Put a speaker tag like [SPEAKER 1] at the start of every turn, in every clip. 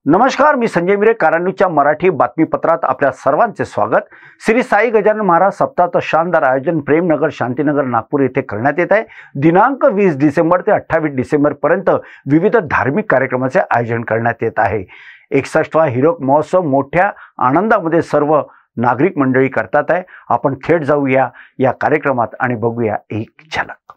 [SPEAKER 1] नमस्कार, मी संजय मिरे. कारण्यूच्या मराठी बातमीपत्रात आपल्या सर्वांचे स्वागत. श्री साई गजानन महाराज सप्ताहाचं शानदार आयोजन प्रेमनगर, शांतीनगर, नागपूर येथे करण्यात येत आहे. दिनांक 20 डिसेंबर ते 28 डिसेंबरपर्यंत विविध धार्मिक कार्यक्रमाचे आयोजन करण्यात येत आहे. 61वा हिरक महोत्सव मोठ्या आनंदामध्ये सर्व नागरिक मंडळी करतात आहे. आपण थेट जाऊया या कार्यक्रमात आणि बघूया एक झलक.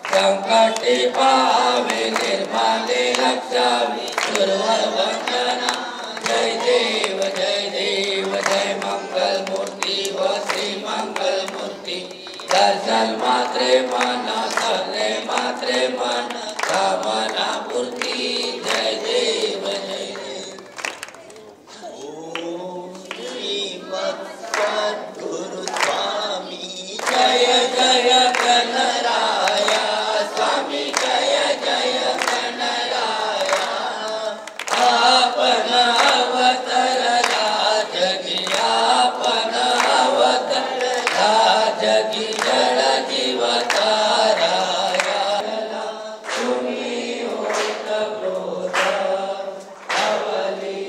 [SPEAKER 2] संकटी पावे निर्माले लक्षावी गुरुवर वंदना. जय देव जय मंगल मूर्ति व श्री मंगल मूर्ति. दर्शन मात्रे मन सले मात्रे मन कामना पूर्ति. जय देव ओम श्रीमद सद्गुरु स्वामी जय जय गणराया. स्वामी जय जय गणराया. आपण अवतरला जगी, आपण अवतरला जगी जड जीवताराया. तुम्ही होत क्रोध अवली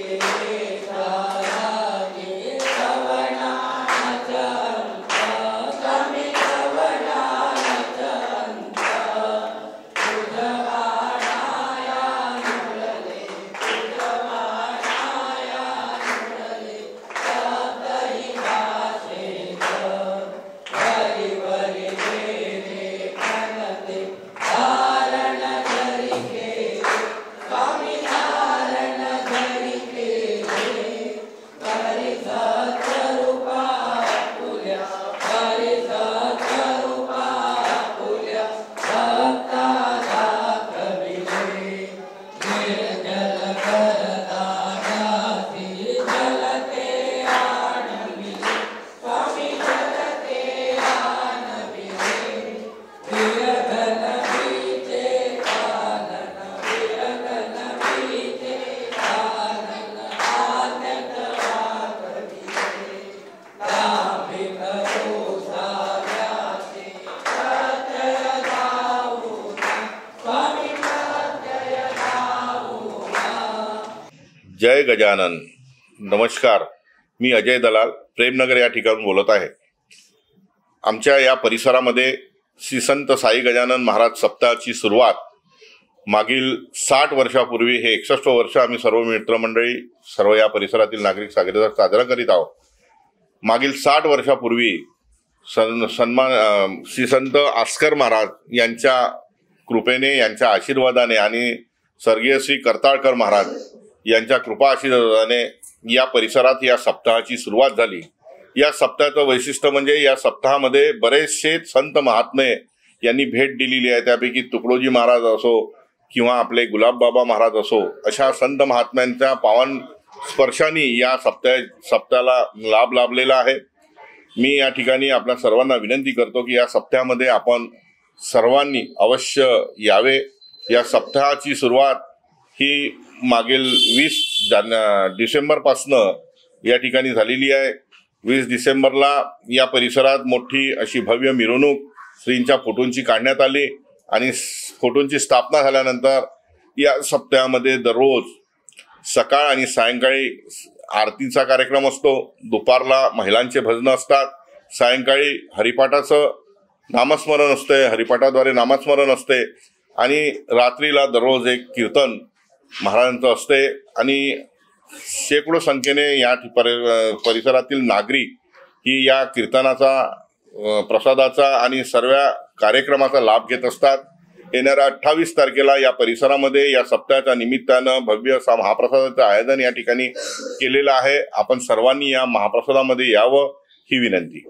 [SPEAKER 2] रागी श्रवणाचा अंत. स्वामी श्रवणाचा अंत. तुझवाणाया मुरले, तुझवाणाया मुरले. शब्दही भाषेत वरी वरी गेले प्रणते. धारण धरी केले स्वामी, धारण धरी केले. हरी सत्स्वरूपा तुल्या, हरी सत्स्वरूपा तुल्या. भक्ता दाखविले निर्जल करदानासी. जलते आणविले स्वामी, जलते आणविले. विरघन बीचे कानन, विरघन बीचे कानन. आज्ञक वाकविले दांभिक रोषाव्यासी. प्रत्यय जाऊना स्वामी, प्रत्यय जाऊना.
[SPEAKER 3] जय गजानन. नमस्कार, मी अजय दलाल प्रेमनगर या ठिकाणून बोलत आहे. आमच्या या परिसरामध्ये श्री संत साई गजानन महाराज सप्ताहाची सुरुवात मागील 60 वर्षापूर्वी, हे 61 वर्ष आम्ही सर्व मित्रमंडळी, सर्व या परिसरातील नागरिक साजरा करीत आहोत. मागील 60 वर्षापूर्वी सन्मान श्री संत आस्कर महाराज यांच्या कृपेने, यांच्या आशीर्वादाने आणि स्वर्गीय श्री करताळकर महाराज यांच्या कृपा आशीर्वादाने या परिसरात या सप्ताहाची सुरुवात झाली. या सप्ताहाचं वैशिष्ट्य म्हणजे या सप्ताहामध्ये बरेचसे संत महात्मे यांनी भेट दिलेली आहे. त्यापैकी तुकडोजी महाराज असो किंवा आपले गुलाबबाबा महाराज असो, अशा संत महात्म्यांच्या पावन स्पर्शाने या सप्त्याला लाभ लाभलेला आहे. मी या ठिकाणी आपल्या सर्वांना विनंती करतो की या सप्त्यामध्ये आपण सर्वांनी अवश्य यावे. या सप्ताहाची सुरुवात ही मागील 20 डिसेंबरपासनं या ठिकाणी झालेली आहे. 20 डिसेंबरला या परिसरात मोठी अशी भव्य मिरवणूक श्रींच्या फोटोंची काढण्यात आली आणि फोटोंची स्थापना झाल्यानंतर या सप्ताहामध्ये दररोज सकाळ आणि सायंकाळी आरतीचा कार्यक्रम असतो. दुपारला महिलांचे भजन असतात. सायंकाळी हरिपाठाचं नामस्मरण असते, हरिपाठाद्वारे नामस्मरण असते आणि रात्रीला दररोज एक कीर्तन महाराजांचं असते. आणि शेकडो संख्येने या परिसरातील नागरिक ही या कीर्तनाचा, प्रसादाचा आणि सर्व कार्यक्रमाचा लाभ घेत असतात. येणाऱ्या 28 तारखेला या परिसरामध्ये या सप्ताहाच्या निमित्तानं भव्य असा महाप्रसादाचं आयोजन या ठिकाणी केलेलं आहे. आपण सर्वांनी या महाप्रसादामध्ये यावं ही विनंती.